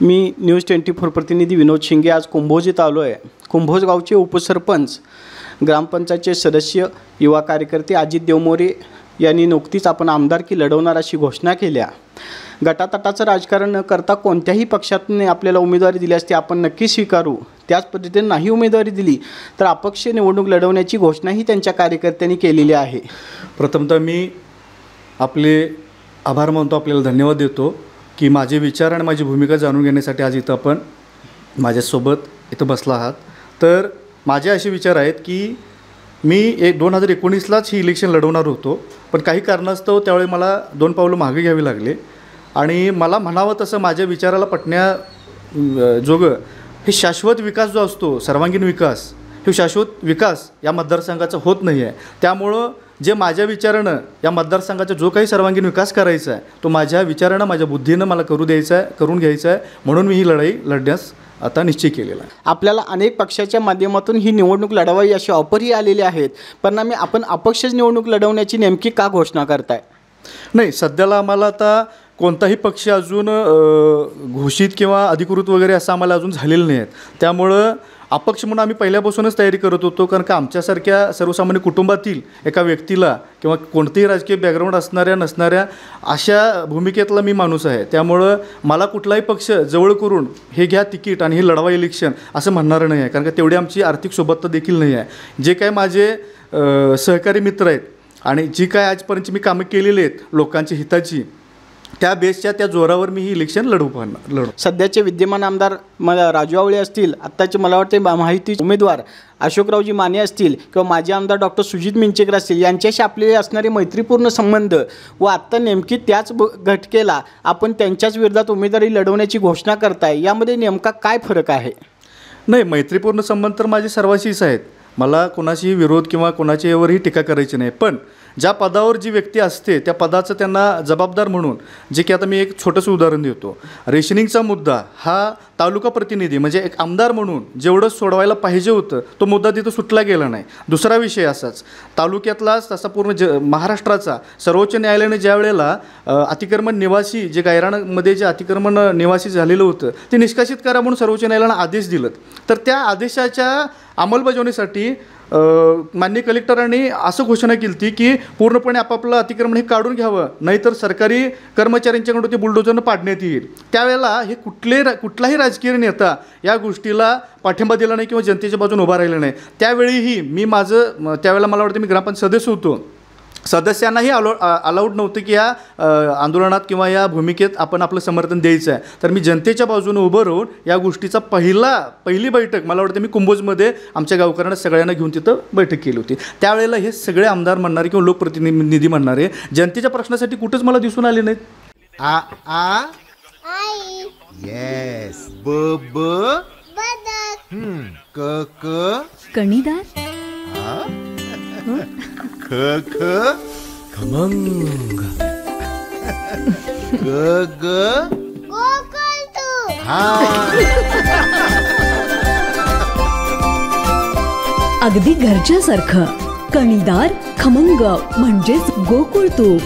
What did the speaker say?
मी news 24 प्रतिनिधी विनोद शिंगे आज कुंभोजीत आलो आहे। कुंभोज गावचे उपसरपंच, ग्रामपंचायतचे सदस्य, युवा कार्यकर्ते अजित देवमोरे यांनी नुकतीच आपण आमदारकी लढवणार अशी घोषणा केल्या। गटातटाचं राजकारण न करता कोणत्याही पक्षाने आपल्याला उमेदवारी दिली असती आपण नक्की स्वीकारू, त्याच पद्धतीने नाही उमेदवारी दिली तर अपक्ष निवडणूक लढवण्याची घोषणाही त्यांच्या कार्यकर्त्यांनी केलेली आहे। प्रथमतः मी आपले आभार मानतो, आपल्याला धन्यवाद देतो की माझे विचार आणि माझी भूमिका जाणून घेण्यासाठी आज इथं आपण माझ्यासोबत इथं बसला आहात। तर माझे असे विचार आहेत की मी 2019लाच ही इलेक्शन लढवणार होतो, पण काही कारणास्तव त्यावेळी मला 2 पावलं मागे घ्यावी लागले आणि मला म्हणावं तसं माझ्या विचाराला पटण्याजोगं हे शाश्वत विकास जो असतो, सर्वांगीण विकास, हे शाश्वत विकास या मतदारसंघाचा होत नाही आहे। त्यामुळं जे माझ्या विचारानं या मतदारसंघाचा जो काही सर्वांगीण विकास करायचा आहे तो माझ्या विचारानं, माझ्या बुद्धीनं मला करून घ्यायचा आहे, म्हणून मी ही लढाई लढण्यास आता निश्चय केलेला आहे। आपल्याला अनेक पक्षाच्या माध्यमातून ही निवडणूक लढवावी अशी ऑफरही आलेली आहेत, परिणामी आपण अपक्षच निवडणूक लढवण्याची नेमकी का घोषणा करताय? नाही, सध्याला आम्हाला आता कोणताही पक्ष अजून घोषित किंवा अधिकृत वगैरे असं आम्हाला अजून झालेलं नाही आहेत। त्यामुळं अपक्ष म्हणून आम्ही पहिल्यापासूनच तयारी करत होतो, कारण का आमच्यासारख्या सर्वसामान्य कुटुंबातील एका व्यक्तीला किंवा कोणतेही राजकीय बॅकग्राऊंड असणाऱ्या नसणाऱ्या अशा भूमिकेतला मी माणूस आहे। त्यामुळं मला कुठलाही पक्ष जवळ करून हे घ्या तिकीट आणि हे लढवा इलेक्शन असं म्हणणारं नाही आहे, कारण का तेवढी आमची आर्थिक सोबतता देखील नाही आहे। जे काय माझे सहकारी मित्र आहेत आणि जी काय आजपर्यंत मी कामं केलेली आहेत लोकांच्या हिताची, त्या बेसच्या त्या जोरावर मी ही इलेक्शन लढू। सध्याचे विद्यमान आमदार राजू आवळे असतील, आत्ताचे मला वाटते माहिती उमेदवार अशोकरावजी माने असतील किंवा माजी आमदार डॉक्टर सुजित मिंचेकर असतील, यांच्याशी आपले असणारे मैत्रीपूर्ण संबंध व आत्ता नेमकी त्याच घटकेला आपण त्यांच्याच विरोधात उमेदवारी लढवण्याची घोषणा करताय, यामध्ये नेमका काय फरक आहे? नाही, मैत्रीपूर्ण संबंध तर माझे सर्वांशीच आहेत। मला कोणाशीही विरोध किंवा कोणाच्यावरही टीका करायची नाही, पण ज्या पदावर जी व्यक्ती असते त्या पदाचं त्यांना जबाबदार म्हणून, जे की आता मी एक छोटंसं उदाहरण देतो। रेशनिंगचा मुद्दा हा तालुका प्रतिनिधी म्हणजे एक आमदार म्हणून जेवढं सोडवायला पाहिजे होतं तो मुद्दा तिथं सुटला गेला नाही। दुसरा विषय असाच तालुक्यातलाच तसा पूर्ण महाराष्ट्राचा सर्वोच्च न्यायालयाने ज्या वेळेला अतिक्रमण निवासी जे गायरानमध्ये जे अतिक्रमण निवासी झालेलं होतं ते निष्कासित करा म्हणून सर्वोच्च न्यायालयानं आदेश दिलं, तर त्या आदेशाच्या अंमलबजावणीसाठी माननीय कलेक्टरांनी असं घोषणा केली की पूर्णपणे आपापलं अतिक्रमण हे काढून घ्यावं, नाहीतर सरकारी कर्मचाऱ्यांच्याकडून ते बुलडोझरनं पाडण्यात येईल। त्यावेळेला हे कुठलाही राजकीय नेता या गोष्टीला पाठिंबा दिला नाही किंवा जनतेच्या बाजूने उभा राहिला नाही। त्यावेळीही मी त्यावेळेला मला वाटतं मी ग्रामपंचायत सदस्य होतो, सदस्यांनाही अलाउड नव्हतं की या आंदोलनात किंवा या भूमिकेत आपण आपलं समर्थन द्यायचं आहे। तर मी जनतेच्या बाजूने उभं राहून या गोष्टीचा पहिली बैठक मला वाटतं मी कुंभोजमध्ये आमच्या गावकऱ्यांना सगळ्यांना घेऊन तिथं बैठक केली होती। त्यावेळेला हे सगळे आमदार म्हणणारे किंवा लोकप्रतिनिधी म्हणणारे जनतेच्या प्रश्नासाठी कुठंच मला दिसून आले नाहीत। येस ब ब क क कणीदार, ख ख खमंग, ग ग गोकुळ, अगदी घरच्यासारखं कणीदार खमंग म्हणजेच गोकुळ तूप।